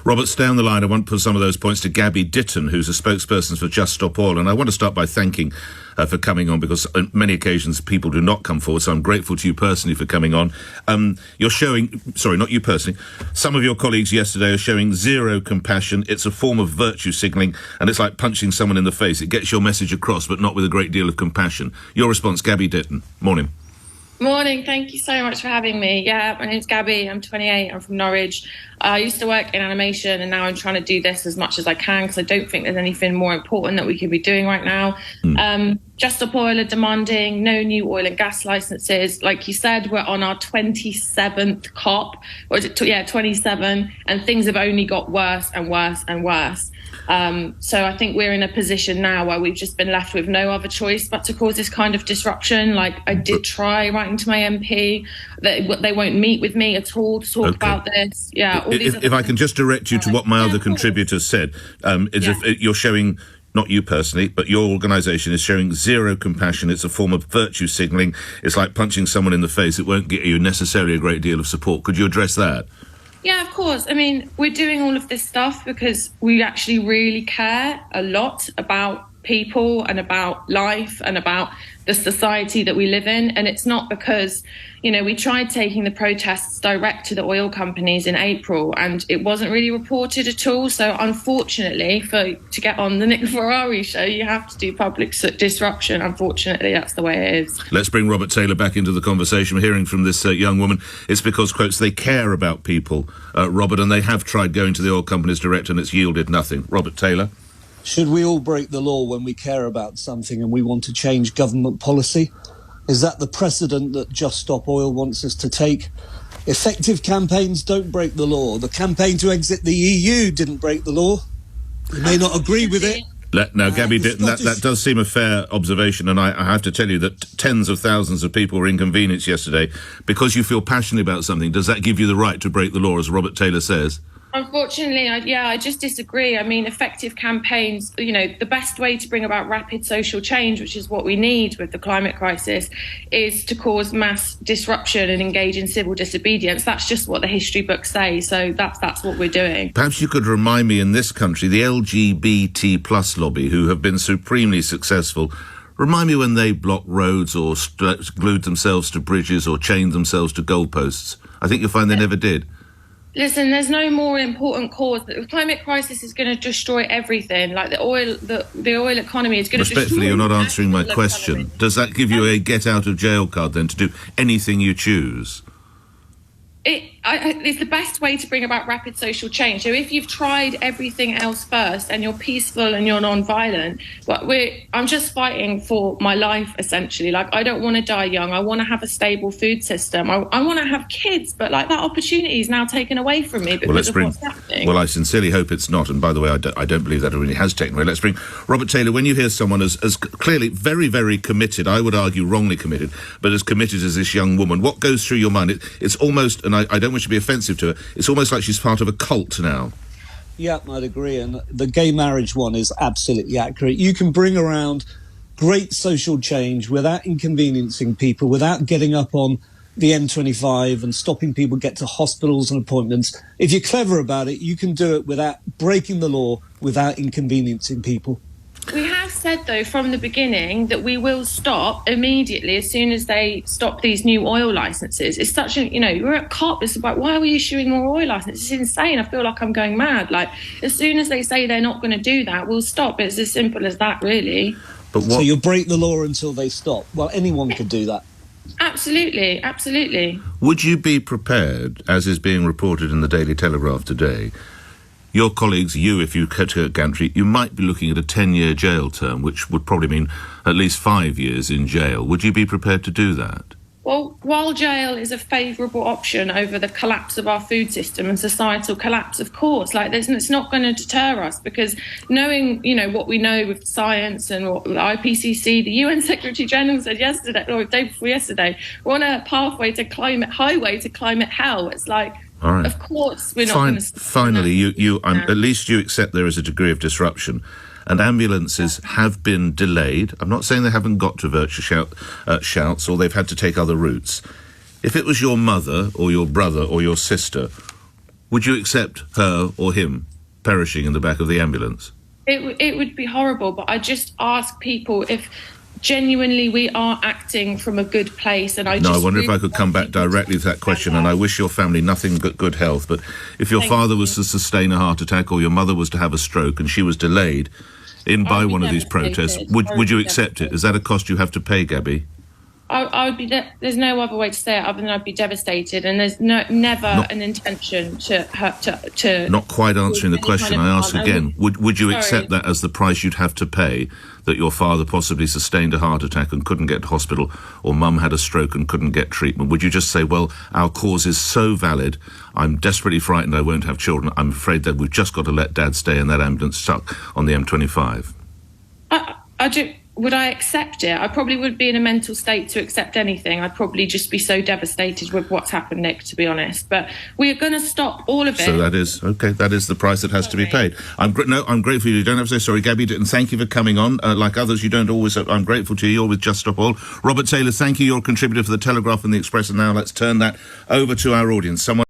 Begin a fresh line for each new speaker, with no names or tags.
Robert, stay on the line. I want to put some of those points to Gabby Ditton, who's a spokesperson for Just Stop Oil. And I want to start by thanking for coming on, because on many occasions people do not come forward. So I'm grateful to you personally for coming on. You're showing, sorry, not you personally, some of your colleagues yesterday are showing zero compassion. It's a form of virtue signalling, and it's like punching someone in the face. It gets your message across, but not with a great deal of compassion. Your response, Gabby Ditton. Morning.
Morning, thank you so much for having me. Yeah, my name's Gabby, I'm 28, I'm from Norwich. I used to work in animation, and now I'm trying to do this as much as I can, because I don't think there's anything more important that we could be doing right now. Just Stop Oil are demanding no new oil and gas licenses. Like you said, we're on our 27th COP, or is it 27, and things have only got worse and worse and worse. So I think we're in a position now where we've just been left with no other choice but to cause this kind of disruption. Like, I did try writing to my MP. They won't meet with me at all to talk about this. Yeah.
If I can just direct you to what my other contributors said, if you're showing, not you personally, but your organisation is showing zero compassion. It's a form of virtue signalling. It's like punching someone in the face. It won't get you necessarily a great deal of support. Could you address that?
Yeah, of course. I mean, we're doing all of this stuff because we actually really care a lot about people and about life and about the society that we live in. And it's not because, we tried taking the protests direct to the oil companies in April, and it wasn't really reported at all. So unfortunately, to get on the Ferrari show, you have to do public disruption. Unfortunately, that's the way it is.
Let's bring Robert Taylor back into the conversation. We're hearing from this young woman. It's because, quotes, they care about people, Robert, and they have tried going to the oil companies direct, and it's yielded nothing. Robert Taylor?
Should we all break the law when we care about something and we want to change government policy? Is that the precedent that Just Stop Oil wants us to take? Effective campaigns don't break the law. The campaign to exit the EU didn't break the law. You may not agree with it.
Now, Gabby Ditton, that does seem a fair observation, and I have to tell you that tens of thousands of people were inconvenienced yesterday. Because you feel passionate about something, does that give you the right to break the law, as Robert Taylor says?
Unfortunately, I just disagree. I mean, effective campaigns, the best way to bring about rapid social change, which is what we need with the climate crisis, is to cause mass disruption and engage in civil disobedience. That's just what the history books say. So that's what we're doing.
Perhaps you could remind me, in this country, the LGBT plus lobby, who have been supremely successful, remind me when they blocked roads or glued themselves to bridges or chained themselves to goalposts. I think you'll find they never did.
Listen, there's no more important cause. The climate crisis is going to destroy everything. Like the oil economy is going to destroy.
Respectfully, you're not answering my question.
Economy.
Does that give you a get-out-of-jail card, then, to do anything you choose?
It's the best way to bring about rapid social change. So if you've tried everything else first and you're peaceful and you're non-violent, but I'm just fighting for my life, essentially. Like, I don't want to die young. I want to have a stable food system. I want to have kids, but that opportunity is now taken away from me because of what's happening.
Well, I sincerely hope it's not. And by the way, I don't believe that it really has taken away. Let's bring Robert Taylor. When you hear someone as clearly very, very committed, I would argue wrongly committed, but as committed as this young woman, what goes through your mind? It's almost, and I don't wish to be offensive to her, it's almost like she's part of a cult now.
Yeah, I'd agree. And the gay marriage one is absolutely accurate. You can bring around great social change without inconveniencing people, without getting up on the M25 and stopping people get to hospitals and appointments. If you're clever about it, you can do it without breaking the law, without inconveniencing people.
We have said, though, from the beginning that we will stop immediately as soon as they stop these new oil licenses. It's such a, we're at COP. It's about, why are we issuing more oil licenses? It's insane. I feel like I'm going mad. Like, as soon as they say they're not going to do that, we'll stop. It's as simple as that, really.
So you'll break the law until they stop? Well, anyone could do that.
Absolutely, absolutely.
Would you be prepared, as is being reported in the Daily Telegraph today, your colleagues, if you cut to gantry, you might be looking at a 10-year jail term, which would probably mean at least 5 years in jail. Would you be prepared to do that?
Well, while jail is a favourable option over the collapse of our food system and societal collapse, of course, it's not going to deter us, because knowing, what we know with science and what the IPCC, the UN Secretary General said yesterday, or the day before yesterday, we're on a highway to climate hell. It's like, all right. Of course, we're not going to...
Finally, at least you accept there is a degree of disruption. And ambulances have been delayed. I'm not saying they haven't got to virtue shouts or they've had to take other routes. If it was your mother or your brother or your sister, Would you accept her or him perishing in the back of the ambulance?
It would be horrible, but I just ask people if genuinely we are acting from a good place. And I
wonder if I could come back directly to that question, and I wish your family nothing but good health. But if your father was to sustain a heart attack or your mother was to have a stroke and she was delayed by one of these protests, would you accept it? Is that a cost you have to pay, Gabby?
I would be. There's no other way to say it other than I'd be devastated, and there's never an intention to.
Not quite answering the question I asked again. Would you accept that as the price you'd have to pay, that your father possibly sustained a heart attack and couldn't get to hospital, or mum had a stroke and couldn't get treatment? Would you just say, well, our cause is so valid, I'm desperately frightened I won't have children, I'm afraid that we've just got to let Dad stay in that ambulance stuck on the M25?
I do. Would I accept it? I probably would be in a mental state to accept anything. I'd probably just be so devastated with what's happened, Nick, to be honest. But we are going to stop all of it.
So that is the price that has to be paid. I'm grateful you don't have to say sorry, Gabby Ditton. Thank you for coming on. Like others, you don't always. I'm grateful to you. You're with Just Stop All. Robert Taylor, thank you. You're a contributor for the Telegraph and the Express. And now let's turn that over to our audience. Someone.